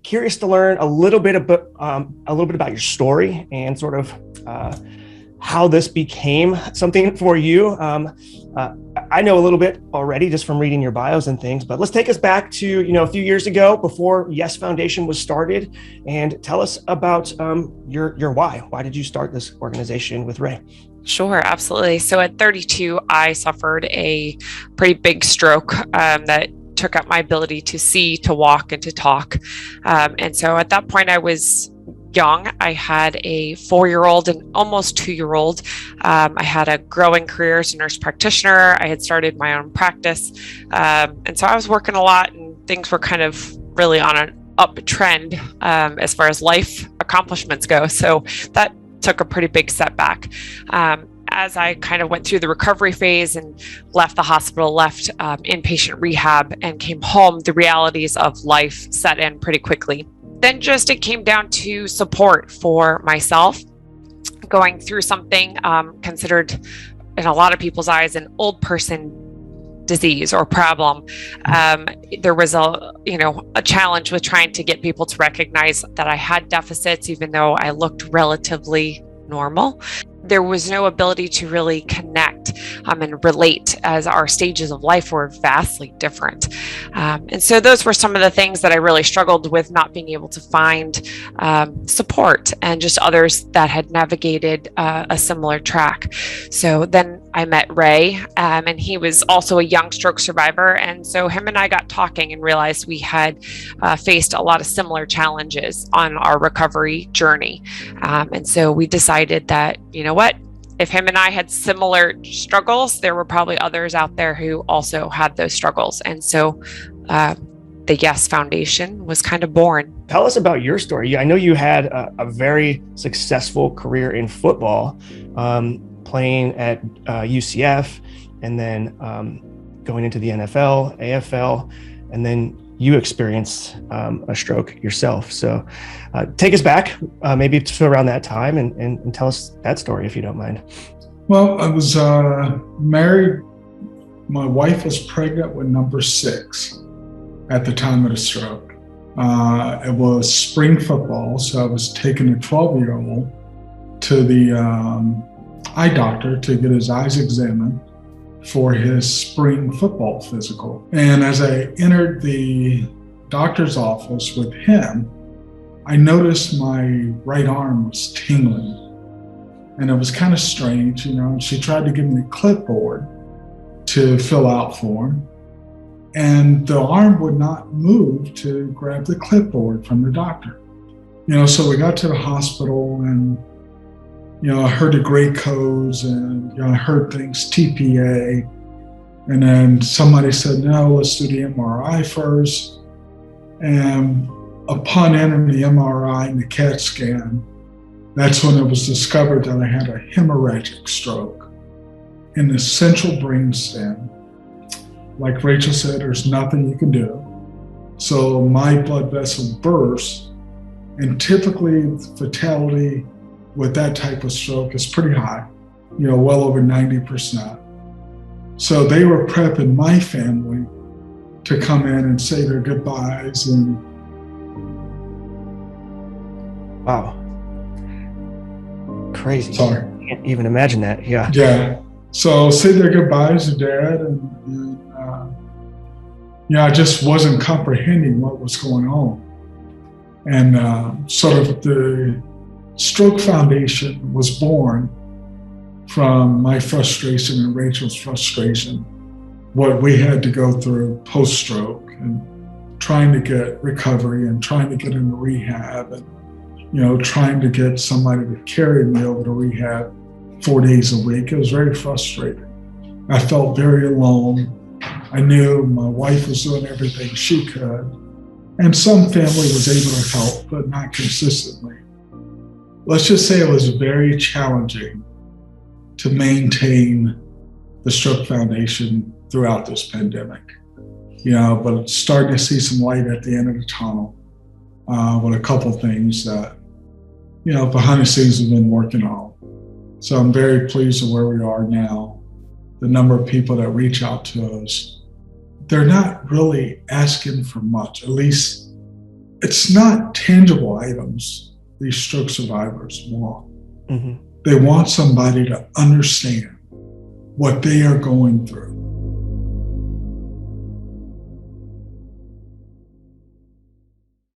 curious to learn a little bit about your story and sort of how this became something for you. I know a little bit already just from reading your bios and things, but let's take us back to, a few years ago before Yes Foundation was started, and tell us about your why. Why did you start this organization with Ray? Sure, absolutely. So at 32, I suffered a pretty big stroke that took out my ability to see, to walk, and to talk. And so at that point, I was young. I had a 4-year-old and almost 2-year-old. I had a growing career as a nurse practitioner. I had started my own practice. And so I was working a lot, and things were kind of really on an uptrend as far as life accomplishments go. So that took a pretty big setback. As I kind of went through the recovery phase and left the hospital, left inpatient rehab, and came home, the realities of life set in pretty quickly. Then just it came down to support for myself, going through something considered in a lot of people's eyes an old person disease or problem. There was a challenge with trying to get people to recognize that I had deficits, even though I looked relatively normal. There was no ability to really connect and relate, as our stages of life were vastly different. And so those were some of the things that I really struggled with, not being able to find support and just others that had navigated a similar track. So then I met Ray, and he was also a young stroke survivor. And so him and I got talking and realized we had faced a lot of similar challenges on our recovery journey. And so we decided that, what? If him and I had similar struggles, there were probably others out there who also had those struggles. And so the Yes Foundation was kind of born. Tell us about your story. I know you had a very successful career in football, playing at UCF, and then going into the NFL, AFL, and then you experienced a stroke yourself. So take us back maybe to around that time and tell us that story, if you don't mind. Well, I was married. My wife was pregnant with number 6 at the time of the stroke. It was spring football, so I was taking a 12-year-old to the eye doctor to get his eyes examined for his spring football physical. And as I entered the doctor's office with him, I noticed my right arm was tingling. And it was kind of strange, She tried to give me a clipboard to fill out for him. And the arm would not move to grab the clipboard from the doctor. So we got to the hospital, and I heard the grade codes, and I heard things TPA, and then somebody said, no, let's do the MRI first. And upon entering the MRI and the CAT scan, that's when it was discovered that I had a hemorrhagic stroke in the central brainstem. Like Rachel said, there's nothing you can do. So my blood vessel burst, and typically fatality with that type of stroke is pretty high, well over 90%. So they were prepping my family to come in and say their goodbyes. And wow. Crazy. Sorry. I can't even imagine that. Yeah. Yeah. So say their goodbyes to Dad, and I just wasn't comprehending what was going on. And sort of the Stroke Foundation was born from my frustration and Rachel's frustration, what we had to go through post-stroke and trying to get recovery and trying to get into rehab and, trying to get somebody to carry me over to rehab 4 days a week. It was very frustrating. I felt very alone. I knew my wife was doing everything she could, and some family was able to help, but not consistently. Let's just say it was very challenging to maintain the Stroke Foundation throughout this pandemic, but starting to see some light at the end of the tunnel with a couple things that, behind the scenes we've been working on. So I'm very pleased with where we are now. The number of people that reach out to us, they're not really asking for much, at least it's not tangible items these stroke survivors want. Mm-hmm. They want somebody to understand what they are going through